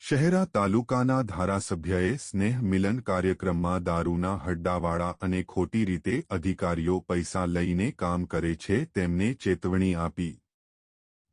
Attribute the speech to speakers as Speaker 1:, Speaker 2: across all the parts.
Speaker 1: શહેરા તાલુકાના ધારાસભ્યએ સ્નેહ મિલન કાર્યક્રમમાં દારૂના હડ્ડાવાળા અને ખોટી રીતે અધિકારીઓ પૈસા લઈને કામ કરે છે તેમને ચેતવણી આપી,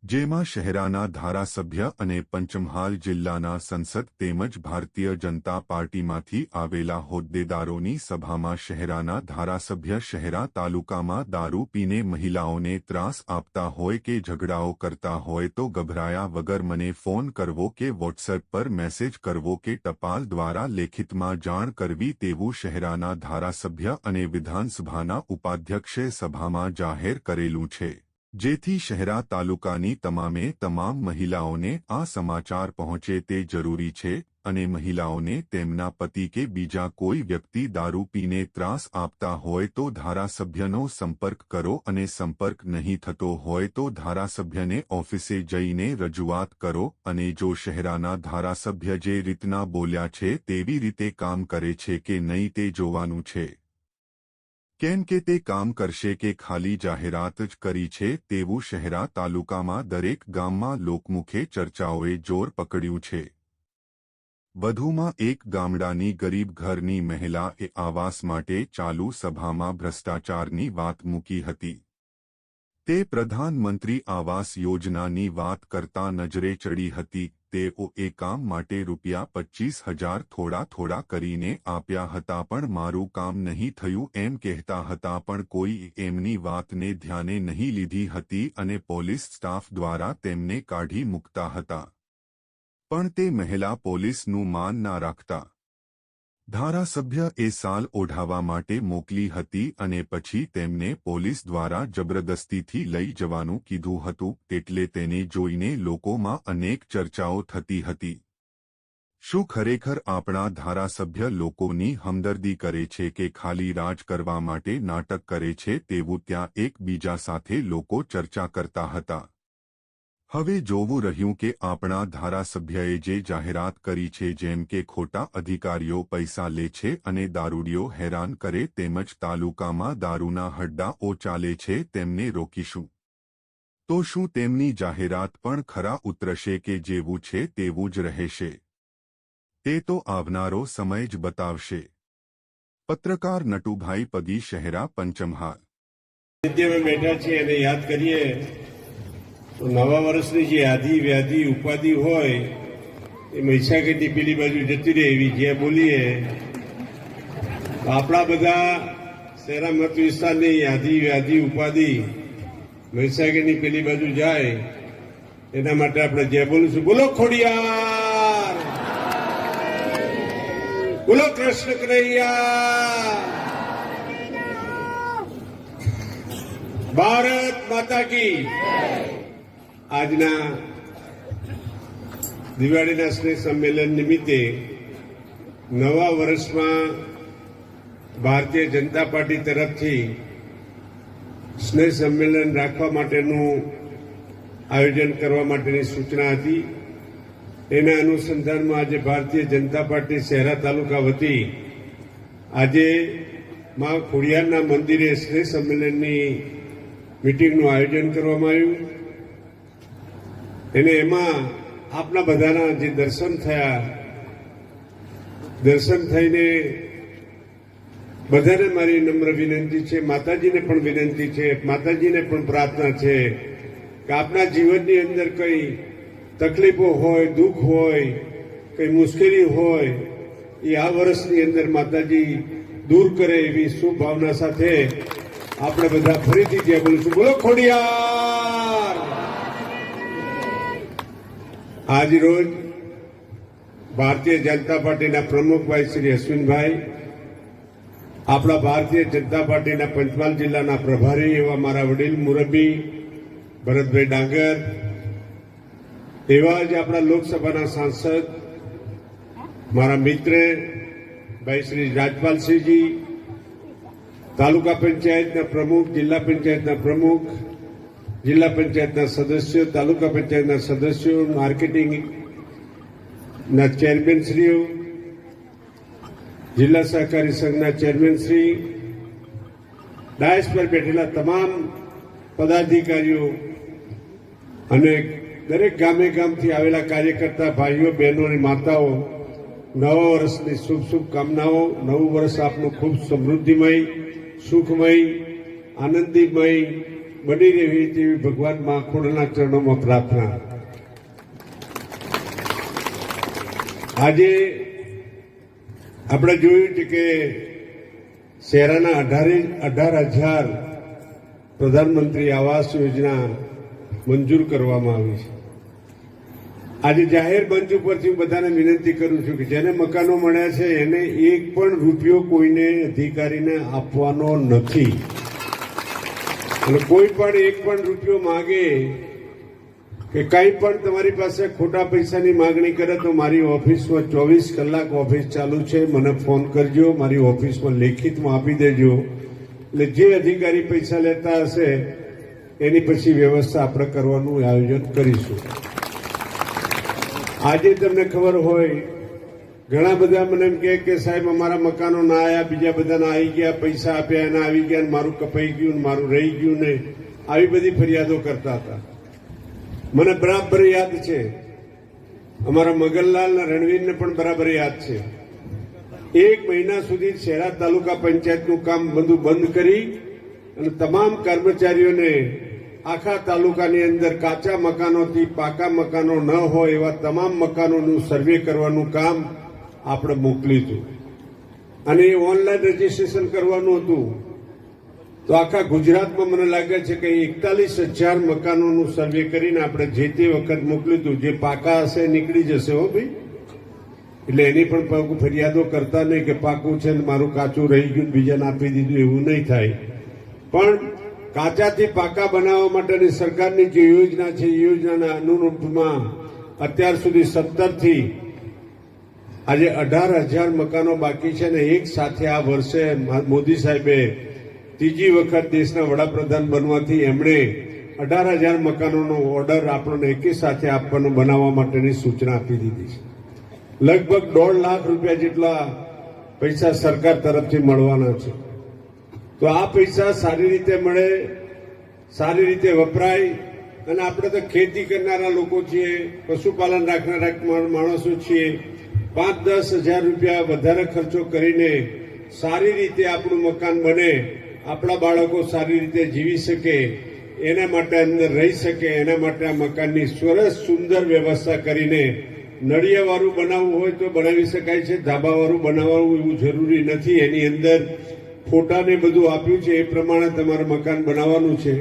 Speaker 1: જેમાં શહેરાના ધારાસભ્ય અને પંચમહાલ જિલ્લાના સંસદ તેમજ ભારતીય જનતા પાર્ટીમાંથી આવેલા હોદ્દેદારોની સભામાં શહેરાના ધારાસભ્ય શહેરા તાલુકામાં દારૂ પીને મહિલાઓને ત્રાસ આપતા હોય કે ઝઘડાઓ કરતા હોય તો ગભરાયા વગર મને ફોન કરવો કે વોટ્સએપ પર મેસેજ કરવો કે ટપાલ દ્વારા લેખિતમાં જાણ કરવી તેવું શહેરાના ધારાસભ્ય અને વિધાનસભાના ઉપાધ્યક્ષે સભામાં જાહેર કરેલું છે, જેથી શહેરા તાલુકાની તમામ મહિલાઓને આ સમાચાર પહોંચે તે જરૂરી છે અને મહિલાઓને તેમના પતિ કે બીજા કોઈ વ્યક્તિ દારૂ પીને ત્રાસ આપતા હોય તો ધારાસભ્યનો સંપર્ક કરો અને સંપર્ક નહીં થતો હોય તો ધારાસભ્યને ઓફિસે જઈને રજૂઆત કરો અને જો શહેરાના ધારાસભ્ય જે રીતના બોલ્યા છે તેવી રીતે કામ કરે છે કે નહીં તે જોવાનું છે, કેમ કે તે કામ કરશે કે ખાલી જાહેરાત જ કરી છે તેવું શહેરા તાલુકામાં દરેક ગામમાં લોકમુખે ચર્ચાઓએ જોર પકડ્યું છે। વધુમાં એક ગામડાની ગરીબ ઘરની મહિલાએ આવાસ માટે ચાલુ સભામાં ભ્રષ્ટાચારની વાત મૂકી હતી। તે પ્રધાનમંત્રી આવાસ યોજનાની વાત કરતા નજરે ચડી હતી। તેઓ એ કામ માટે ₹25,000 થોડા કરીને આપ્યા હતા પણ મારું કામ નહીં થયું એમ કહેતા હતા પણ કોઈ એમની વાતને ધ્યાને નહીં લીધી હતી અને પોલીસ સ્ટાફ દ્વારા તેમને કાઢી મૂકતા હતા, પણ તે મહિલા પોલીસનું માન ના રાખતા। ધારાસભ્ય એ સાલ ઓઢાવવા માટે મોકલી હતી અને પછી તેમને પોલીસ દ્વારા જબરદસ્તીથી લઈ જવાનું કીધું હતું, એટલે તેને જોઈને લોકોમાં અનેક ચર્ચાઓ થતી હતી। શું ખરેખર આપણા ધારાસભ્ય લોકોની હમદર્દી કરે છે કે ખાલી રાજ કરવા માટે નાટક કરે છે તેવું ત્યાં એકબીજા સાથે લોકો ચર્ચા કરતા હતા। હવે જોવું રહ્યું કે આપણા ધારાસભ્યએ જે જાહેરાત કરી છે જેમ કે ખોટા અધિકારીઓ પૈસા લે છે અને દારૂડિયો હેરાન કરે તેમજ તાલુકામાં દારૂના હડ્ડાઓ ચાલે છે તેમને રોકીશું, તો શું તેમની જાહેરાત પણ ખરા ઉતરશે કે જેવું છે તેવું જ રહેશે? તે તો આવનારો સમય જ બતાવશે। પત્રકાર નટુભાઈ પદી, શહેરા, પંચમહાલ।
Speaker 2: બેઠા છીએ અને યાદ કરીએ તો નવા વર્ષની જે યાદી વ્યાધિ ઉપાધિ હોય એ મહીસાગરની પેલી બાજુ જતી રહે એવી જે બોલીએ આપણા બધા શહેરા મત વિસ્તારની યાદી વ્યાધિ ઉપાધિ મહીસાગરની પેલી બાજુ જાય એના માટે આપણે જે બોલીશું, બોલો ખોડિયાર, બોલો કૃષ્ણ કનૈયા, ભારત માતા કી। આજના દિવાળીના સ્નેહ સંમેલન નિમિત્તે નવા વર્ષમાં ભારતીય જનતા પાર્ટી તરફથી સ્નેહ સંમેલન રાખવા માટેનું આયોજન કરવા માટેની સૂચના હતી। એના અનુસંધાનમાં આજે ભારતીય જનતા પાર્ટી શહેરા તાલુકા વતી આજે મા ખોડિયારના મંદિરે સ્નેહ સંમેલનની મીટિંગનું આયોજન કરવામાં આવ્યું અને એમાં આપના બધાના જે દર્શન થયા, દર્શન થઈને બધાને મારી નમ્ર વિનંતી છે, માતાજીને પણ વિનંતી છે, માતાજીને પણ પ્રાર્થના છે કે આપના જીવનની અંદર કઈ તકલીફો હોય, દુઃખ હોય, કઈ મુશ્કેલી હોય એ આ વર્ષની અંદર માતાજી દૂર કરે એવી શુભ ભાવના સાથે આપણે બધા ફરીથી જે બોલીશું, બોલો ખોડિયાર। આજ રોજ ભારતીય જનતા પાર્ટીના પ્રમુખભાઈ શ્રી અશ્વિનભાઈ, આપણા ભારતીય જનતા પાર્ટીના પંચમહાલ જિલ્લાના પ્રભારી એવા મારા વડીલ મુરબ્બી ભરતભાઈ ડાંગર, એવા જ આપણા લોકસભાના સાંસદ મારા મિત્ર ભાઈ શ્રી રાજપાલસિંહજી, તાલુકા પંચાયતના પ્રમુખ, જિલ્લા પંચાયતના પ્રમુખ, જિલ્લા પંચાયતના સદસ્યો, તાલુકા પંચાયતના સદસ્યો, માર્કેટિંગના ચેરમેનશ્રીઓ, જિલ્લા સહકારી સંઘના ચેરમેનશ્રી, ડાયસ પર બેઠેલા તમામ પદાધિકારીઓ અને દરેક ગામે ગામથી આવેલા કાર્યકર્તા ભાઈઓ બહેનો અને માતાઓ નવા વર્ષની શુભ શુભકામનાઓ. નવું વર્ષ આપનું ખૂબ સમૃદ્ધિમય, સુખમય, આનંદીમય બની રહેવી તેવી ભગવાન માખોડના ચરણોમાં પ્રાર્થના. આજે આપણે જોયું છે કે શહેરાના 18,000 પ્રધાનમંત્રી આવાસ યોજના મંજૂર કરવામાં આવી છે. આજે જાહેર મંચ ઉપરથી હું બધાને વિનંતી કરું છું કે જેને મકાનો મળ્યા છે એને એક પણ રૂપિયો કોઈને અધિકારીને આપવાનો નથી. અને કોઈ પણ એક પણ રૂપિયો માગે કે કંઈ પણ તમારી પાસે ખોટા પૈસાની માગણી કરે તો મારી ઓફિસમાં 24 કલાક ઓફિસ ચાલુ છે. મને ફોન કરજો, મારી ઓફિસમાં લેખિતમાં આપી દેજો. એટલે જે અધિકારી પૈસા લેતા હશે એની પછી વ્યવસ્થા આપણે કરવાનું આયોજન કરીશું. આજે તમને ખબર હોય ઘણા બધા મને એમ કે સાહેબ અમારા મકાનો ના આવ્યા, બીજા બધાના આવી ગયા, પૈસા આપ્યા એના આવી ગયા, મારું કપાઈ ગયું, મારું રહી ગયું ને આવી બધી ફરિયાદો કરતા હતા. મને બરાબર યાદ છે, અમારા મગનલાલ અને રણવીરને પણ બરાબર યાદ છે. 1 મહિના સુધી શહેરા તાલુકા પંચાયતનું કામ બધું બંધ કરી અને તમામ કર્મચારીઓને આખા તાલુકાની અંદર કાચા મકાનોથી પાકા મકાનો ન હોય એવા તમામ મકાનોનું સર્વે કરવાનું કામ આપણે મોકલ્યું હતું. અને એ ઓનલાઈન રજીસ્ટ્રેશન કરવાનું હતું. તો આખા ગુજરાતમાં મને લાગે છે કે 41,000 મકાનોનું સર્વે કરીને આપણે જે તે વખત મોકલ્યું હતું. જે પાકા હશે નીકળી જશે હો ભાઈ. એટલે એની પણ ફરિયાદો કરતા નહીં કે પાકું છે ને મારું કાચું રહી ગયું બીજાને આપી દીધું, એવું નહીં થાય. પણ કાચાથી પાકા બનાવવા માટેની સરકારની જે યોજના છે એ યોજનાના અનુરૂપમાં અત્યાર સુધી 17 થી આજે 18,000 મકાનો બાકી છે. ને એક સાથે આ વર્ષે મોદી સાહેબે ત્રીજી વખત દેશના વડાપ્રધાન બનવાથી એમણે 18,000 મકાનોનો ઓર્ડર આપણને એકી સાથે આપવાનો બનાવવા માટેની સૂચના આપી દીધી છે. લગભગ 1.5 લાખ રૂપિયા જેટલા પૈસા સરકાર તરફથી મળવાના છે. તો આ પૈસા સારી રીતે મળે, સારી રીતે વપરાય. અને આપણે તો ખેતી કરનારા લોકો છીએ, પશુપાલન રાખનારા માણસો છીએ. 5-10 હજાર રૂપિયા વધારે ખર્ચો કરીને સારી રીતે આપણું મકાન બને, આપણા બાળકો સારી રીતે જીવી શકે, એના માટે અંદર રહી શકે, એના માટે આ મકાનની સરસ સુંદર વ્યવસ્થા કરીને નળિયાવાળું બનાવવું હોય તો બનાવી શકાય છે. ધાબાવાળું બનાવવું એવું જરૂરી નથી. એની અંદર ફોટાને બધું આપ્યું છે એ પ્રમાણે તમારે મકાન બનાવવાનું છે.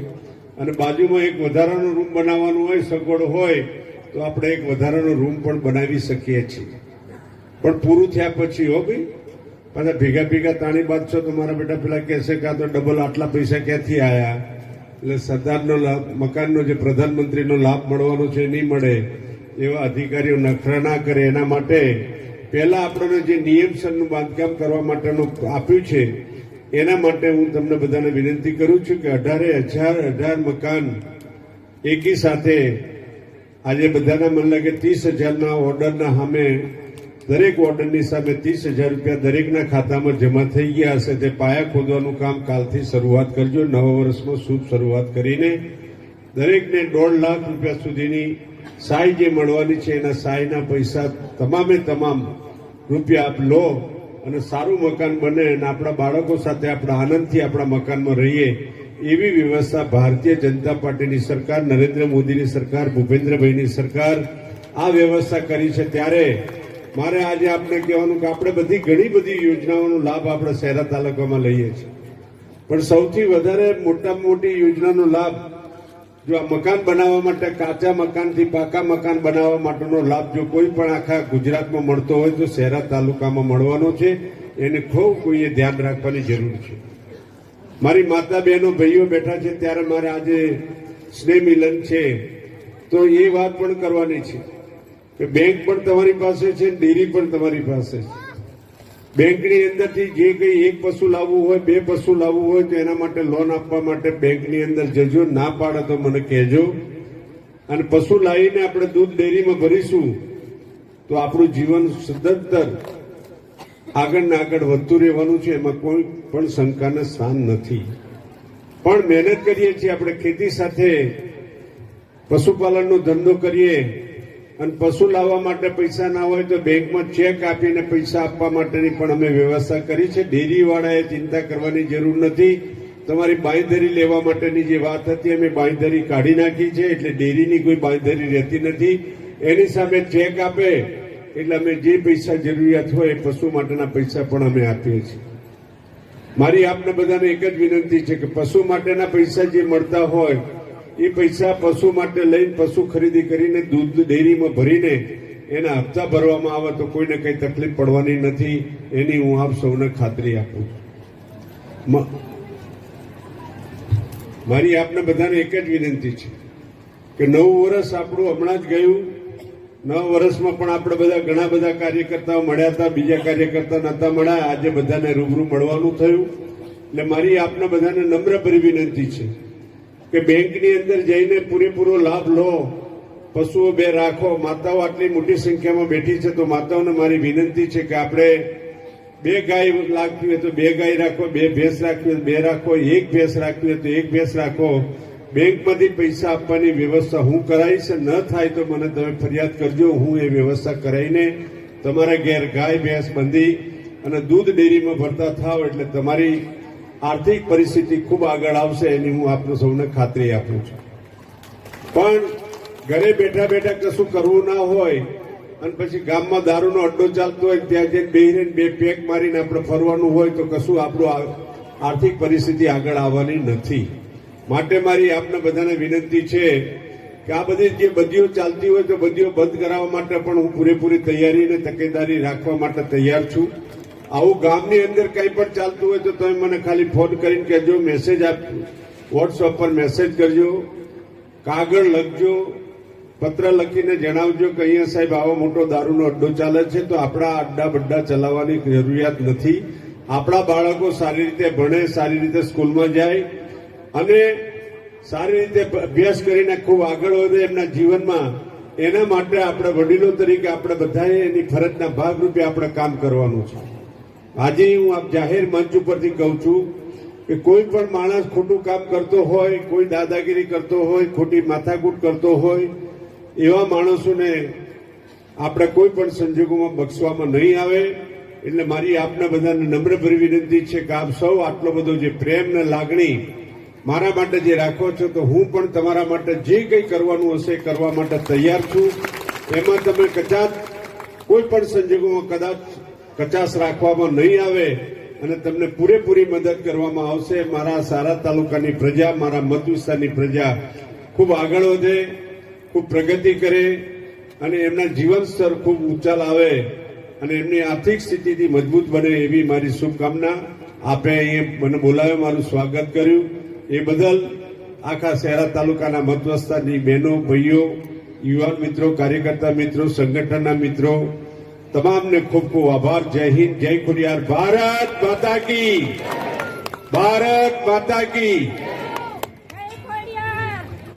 Speaker 2: અને બાજુમાં એક વધારાનો રૂમ બનાવવાનું હોય, સગવડ હોય તો આપણે એક વધારાનો રૂમ પણ બનાવી શકીએ છીએ. પણ પૂરું થયા પછી હો ભાઈ, પાછા ભેગા તાણી બાંધશો તો મારા બેટા પેલા કહેશે કે આ તો ડબલ આટલા પૈસા ક્યાંથી આવ્યા. એટલે સરદારનો લાભ, મકાનનો જે પ્રધાનમંત્રીનો લાભ મળવાનો છે નહીં મળે એવા અધિકારીઓ નખરા ના કરે. એના માટે પહેલા આપણને જે નિયમસરનું બાંધકામ કરવા માટેનું આપ્યું છે એના માટે હું તમને બધાને વિનંતી કરું છું કે 18,000 મકાન એકી સાથે આજે બધાના મને લાગે 30,000ના ઓર્ડરના સામે દરેક ઓર્ડરની સામે 30,000 રૂપિયા દરેકના ખાતામાં જમા થઈ ગયા હશે. તે પાયા ખોદવાનું કામ કાલથી શરૂઆત કરજો. નવા વર્ષમાં શુભ શરૂઆત કરીને દરેકને 1.5 લાખ રૂપિયા સુધીની સહાય જે મળવાની છે એના સહાયના પૈસા તમામે તમામ રૂપિયા આપ લો અને સારું મકાન બને અને આપણા બાળકો સાથે આપણા આનંદથી આપણા મકાનમાં રહીએ એવી વ્યવસ્થા ભારતીય જનતા પાર્ટીની સરકાર, નરેન્દ્ર મોદીની સરકાર, ભૂપેન્દ્રભાઈની સરકાર આ વ્યવસ્થા કરી છે. ત્યારે મારે આજે આપને કહેવાનું કે આપણે ઘણી બધી યોજનાઓનો લાભ આપણે શહેરા તાલુકામાં લઈએ છીએ. પણ સૌથી વધારે મોટામાં મોટી યોજનાનો લાભ જો આ મકાન બનાવવા માટે, કાચા મકાનથી પાકા મકાન બનાવવા માટેનો લાભ જો કોઈ પણ આખા ગુજરાતમાં મળતો હોય તો શહેરા તાલુકામાં મળવાનો છે. એને ખૂબ કોઈએ ધ્યાન રાખવાની જરૂર છે. મારી માતા બહેનો ભાઈઓ બેઠા છે ત્યારે મારે આજે સ્નેહ મિલન છે તો એ વાત પણ કરવાની છે કે બેંક પણ તમારી પાસે છે, ડેરી પણ તમારી પાસે છે. બેંકની અંદરથી જે કંઈ 1 પશુ લાવવું હોય, 2 પશુ લાવવું હોય તો એના માટે લોન આપવા માટે બેંકની અંદર જજો. ના પાડે તો મને કહેજો. અને પશુ લાવીને આપણે દૂધ ડેરીમાં ભરીશું તો આપણું જીવન સદંતર આગળ ને આગળ વધતું રહેવાનું છે. એમાં કોઈ પણ શંકાને સ્થાન નથી. પણ મહેનત કરીએ છીએ આપણે ખેતી સાથે પશુપાલનનો ધંધો કરીએ અને પશુ લાવવા માટે પૈસા ના હોય તો બેંકમાં ચેક આપીને પૈસા આપવા માટેની પણ અમે વ્યવસ્થા કરી છે. ડેરીવાળાએ ચિંતા કરવાની જરૂર નથી. તમારી બાંયધરી લેવા માટેની જે વાત હતી અમે બાંયધરી કાઢી નાખી છે, એટલે ડેરીની કોઈ બાંયધરી રહેતી નથી. એની સામે ચેક આપે એટલે અમે જે પૈસા જરૂરિયાત હોય એ પશુ માટેના પૈસા પણ અમે આપીએ છીએ. મારી આપને બધાને એક જ વિનંતી છે કે પશુ માટેના પૈસા જે મળતા હોય એ પૈસા પશુ માટે લઈને પશુ ખરીદી કરીને દૂધ ડેરીમાં ભરીને એના હપ્તા ભરવામાં આવે તો કોઈને કઈ તકલીફ પડવાની નથી, એની હું આપ સૌને ખાતરી આપું છું. મારી આપને બધાને એક જ વિનંતી છે કે નવું વર્ષ આપણું હમણાં જ ગયું. નવા વર્ષમાં પણ આપણે બધા ઘણા બધા કાર્યકર્તાઓ મળ્યા હતા, બીજા કાર્યકર્તા નતા મળ્યા. આજે બધાને રૂબરૂ મળવાનું થયું. એટલે મારી આપને બધાને નમ્રભરી વિનંતી છે કે બેંકની અંદર જઈને પૂરેપૂરો લાભ લો, પશુઓ બે રાખો. માતાઓ આટલી મોટી સંખ્યામાં બેઠી છે તો માતાઓને મારી વિનંતી છે કે આપણે 2 ગાય રાખવી હોય તો 2 ગાય રાખો, 2 ભેંસ રાખવી હોય તો 2 રાખો, 1 ભેંસ રાખવી હોય તો 1 ભેંસ રાખો. બેંકમાંથી પૈસા આપવાની વ્યવસ્થા હું કરાવીશ. ન થાય તો મને તમે ફરિયાદ કરજો, હું એ વ્યવસ્થા કરાવીને તમારા ઘેર ગાય ભેંસ બંધી અને દૂધ ડેરીમાં ભરતા થાવ એટલે તમારી આર્થિક પરિસ્થિતિ ખૂબ આગળ આવશે, એની હું આપને સૌને ખાતરી આપું છું. પણ ઘરે બેઠા બેઠા કશું કરવું ના હોય અને પછી ગામમાં દારૂનો અડ્ડો ચાલતો હોય ત્યાં જઈને બેહીને 2 પેક મારીને આપણે ફરવાનું હોય તો કશું આપણું આર્થિક પરિસ્થિતિ આગળ આવવાની નથી. માટે મારી આપને બધાને વિનંતી છે કે આ બધી જે બધીઓ ચાલતી હોય તો બધીઓ બંધ કરાવવા માટે પણ હું પૂરેપૂરી તૈયારી અને તકેદારી રાખવા માટે તૈયાર છું. આવું ગામની અંદર કંઈ પણ ચાલતું હોય તો તમે મને ખાલી ફોન કરીને કહેજો, મેસેજ આપજો, વોટ્સઅપ પર મેસેજ કરજો, કાગળ લખજો, પત્ર લખીને જણાવજો કે અહીંયા સાહેબ આવો મોટો દારૂનો અડ્ડો ચાલે છે તો આપણા અડ્ડા બડ્ડા ચલાવવાની જરૂરિયાત નથી. આપણા બાળકો સારી રીતે ભણે, સારી રીતે સ્કૂલમાં જાય અને સારી રીતે અભ્યાસ કરીને ખૂબ આગળ વધે એમના જીવનમાં. એના માટે આપણે વડીલો તરીકે આપણે બધાએ એની ફરજના ભાગરૂપે આપણે કામ કરવાનું છે. આજે હું આપ જાહેર મંચ ઉપરથી કહું છું કે કોઈ પણ માણસ ખોટું કામ કરતો હોય, કોઈ દાદાગીરી કરતો હોય, ખોટી માથાકૂટ કરતો હોય, એવા માણસોને આપણે કોઈ પણ સંજોગોમાં બક્ષવામાં નહીં આવે. એટલે મારી આપને બધાને નમ્રભરી વિનંતી છે કે આપ સૌ આટલો બધો જે પ્રેમ ને લાગણી મારા માટે જે રાખો છો તો હું પણ તમારા માટે જે કંઈ કરવાનું હશે કરવા માટે તૈયાર છું. એમાં તમે કદાચ કોઈ પણ સંજોગોમાં કદાચ કચાશ રાખવામાં નહીં આવે અને તમને પૂરેપૂરી મદદ કરવામાં આવશે. મારા સારા તાલુકાની પ્રજા, મારા મત વિસ્તારની પ્રજા ખૂબ આગળ વધે, ખૂબ પ્રગતિ કરે અને એમના જીવન સ્તર ખૂબ ઊંચા લાવે અને એમની આર્થિક સ્થિતિથી મજબૂત બને એવી મારી શુભકામના. આપે અહીંયા મને બોલાવ્યો, મારું સ્વાગત કર્યું એ બદલ આખા શહેરા તાલુકાના મત વિસ્તારની બહેનો, ભાઈઓ, યુવાન મિત્રો, કાર્યકર્તા મિત્રો, સંગઠનના મિત્રો તમામને ખૂબ ખૂબ આભાર. જય હિન્દ, જય ખુડિયાર. ભારત માતા કી, ભારત માતા કી.